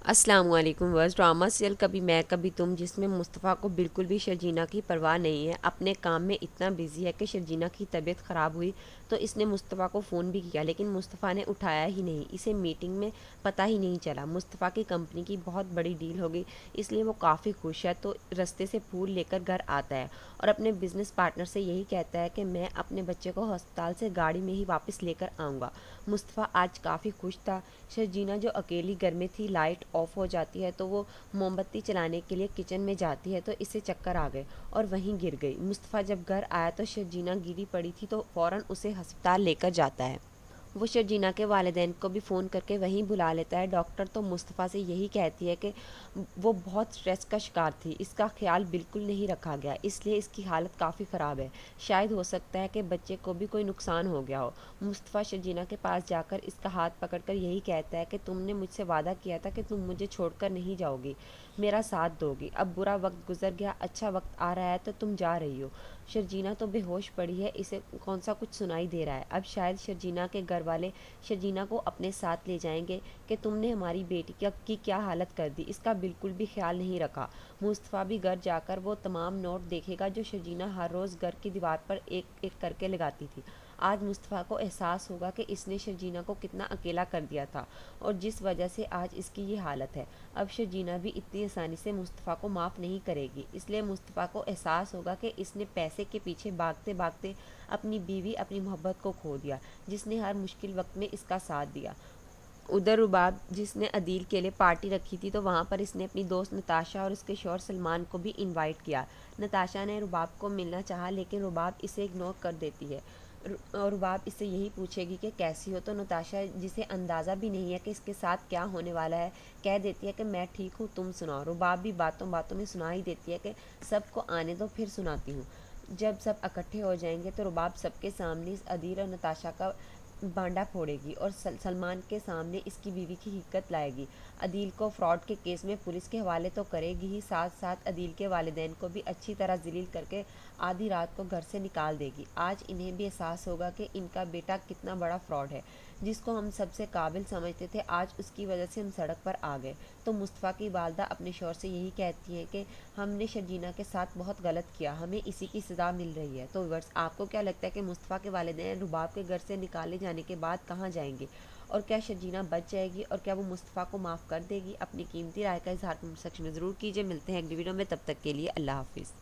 السلام علیکم ورز drama serial کبھی میں کبھی تم، جس میں مصطفیٰ کو بالکل بھی شرجینہ کی پرواہ نہیں ہے، اپنے کام میں اتنا بزی ہے کہ شرجینہ کی طبیعت خراب ہوئی تو اس نے مصطفیٰ کو فون بھی کیا لیکن مصطفیٰ نے اٹھایا ہی نہیں۔ اسے میٹنگ میں پتہ ہی نہیں چلا۔ مصطفیٰ کی کمپنی کی بہت بڑی ڈیل ہو گئی، اس لیے وہ کافی خوش ہے، تو رستے سے پھول لے کر گھر آتا ہے اور اپنے بزنس پارٹنر سے یہی کہتا ہے کہ میں اپنے بچے کو ہسپتال سے گاڑی میں ہی واپس لے کر آؤں گا۔ مصطفیٰ آج کافی خوش تھا۔ شرجینہ جو اکیلی گھر میں تھی، لائٹ آف ہو جاتی ہے تو وہ موم بتی چلانے کے لیے کچن میں جاتی ہے تو اسے چکر آ گئے اور وہیں گر گئی۔ مصطفیٰ جب گھر آیا تو شرجینہ گری پڑی تھی تو فوراً اسے ہسپتال لے کر جاتا ہے۔ وہ شرجینہ کے والدین کو بھی فون کر کے وہیں بلا لیتا ہے۔ ڈاکٹر تو مصطفیٰ سے یہی کہتی ہے کہ وہ بہت سٹریس کا شکار تھی، اس کا خیال بالکل نہیں رکھا گیا، اس لیے اس کی حالت کافی خراب ہے، شاید ہو سکتا ہے کہ بچے کو بھی کوئی نقصان ہو گیا ہو۔ مصطفیٰ شرجینہ کے پاس جا کر اس کا ہاتھ پکڑ کر یہی کہتا ہے کہ تم نے مجھ سے وعدہ کیا تھا کہ تم مجھے چھوڑ کر نہیں جاؤ گی، میرا ساتھ دو گی، اب برا وقت گزر گیا، اچھا وقت آ رہا ہے تو تم جا رہی ہو۔ شرجینہ تو بے ہوش پڑی ہے، اسے کون سا کچھ سنائی دے رہا ہے۔ اب شاید شرجینہ کے گھر والے شرجینہ کو اپنے ساتھ لے جائیں گے کہ تم نے ہماری بیٹی کی کیا حالت کر دی، اس کا بالکل بھی خیال نہیں رکھا۔ مصطفیٰ بھی گھر جا کر وہ تمام نوٹ دیکھے گا جو شرجینہ ہر روز گھر کی دیوار پر ایک ایک کر کے لگاتی تھی۔ آج مصطفیٰ کو احساس ہوگا کہ اس نے شرجینہ کو کتنا اکیلا کر دیا تھا اور جس وجہ سے آج اس کی یہ حالت ہے۔ اب شرجینہ بھی اتنی آسانی سے مصطفیٰ کو معاف نہیں کرے گی، اس لیے مصطفیٰ کو احساس ہوگا کہ اس نے پیسے کے پیچھے بھاگتے بھاگتے اپنی بیوی، اپنی محبت کو کھو دیا، جس نے ہر مشکل وقت میں اس کا ساتھ دیا۔ ادھر رباب جس نے عدیل کے لیے پارٹی رکھی تھی تو وہاں پر اس نے اپنی دوست نتاشا اور اس کے شوہر سلمان کو بھی انوائٹ کیا۔ نتاشا نے رباب کو ملنا چاہا لیکن رباب اسے اگنور کر دیتی ہے اور رباب اس سے یہی پوچھے گی کہ کیسی ہو تو نتاشا، جسے اندازہ بھی نہیں ہے کہ اس کے ساتھ کیا ہونے والا ہے، کہہ دیتی ہے کہ میں ٹھیک ہوں، تم سناؤ۔ رباب بھی باتوں باتوں میں سنا ہی دیتی ہے کہ سب کو آنے دو پھر سناتی ہوں۔ جب سب اکٹھے ہو جائیں گے تو رباب سب کے سامنے اس عدیل اور نتاشا کا بانڈا پھوڑے گی اور سلمان کے سامنے اس کی بیوی کی حقیقت لائے گی۔ عدیل کو فراڈ کے کیس میں پولیس کے حوالے تو کرے گی ہی، ساتھ ساتھ عدیل کے والدین کو بھی اچھی طرح ذلیل کر کے آدھی رات کو گھر سے نکال دے گی۔ آج انہیں بھی احساس ہوگا کہ ان کا بیٹا کتنا بڑا فراڈ ہے، جس کو ہم سب سے قابل سمجھتے تھے، آج اس کی وجہ سے ہم سڑک پر آ گئے۔ تو مصطفیٰ کی والدہ اپنے شوہر سے یہی کہتی ہیں کہ ہم نے شرجینہ کے ساتھ بہت غلط کیا، ہمیں اسی کی سزا مل رہی ہے۔ تو ویورز، آپ کو کیا لگتا ہے کہ مصطفیٰ کے والدین رباب کے گھر سے نکالے جانے کے بعد کہاں جائیں گے، اور کیا شرجینہ بچ جائے گی، اور کیا وہ مصطفیٰ کو معاف کر دے گی؟ اپنی قیمتی رائے کا اظہار کمنٹ سیکشن میں ضرور کیجیے۔ ملتے ہیں اگلی ویڈیو میں، تب تک کے لیے اللہ حافظ۔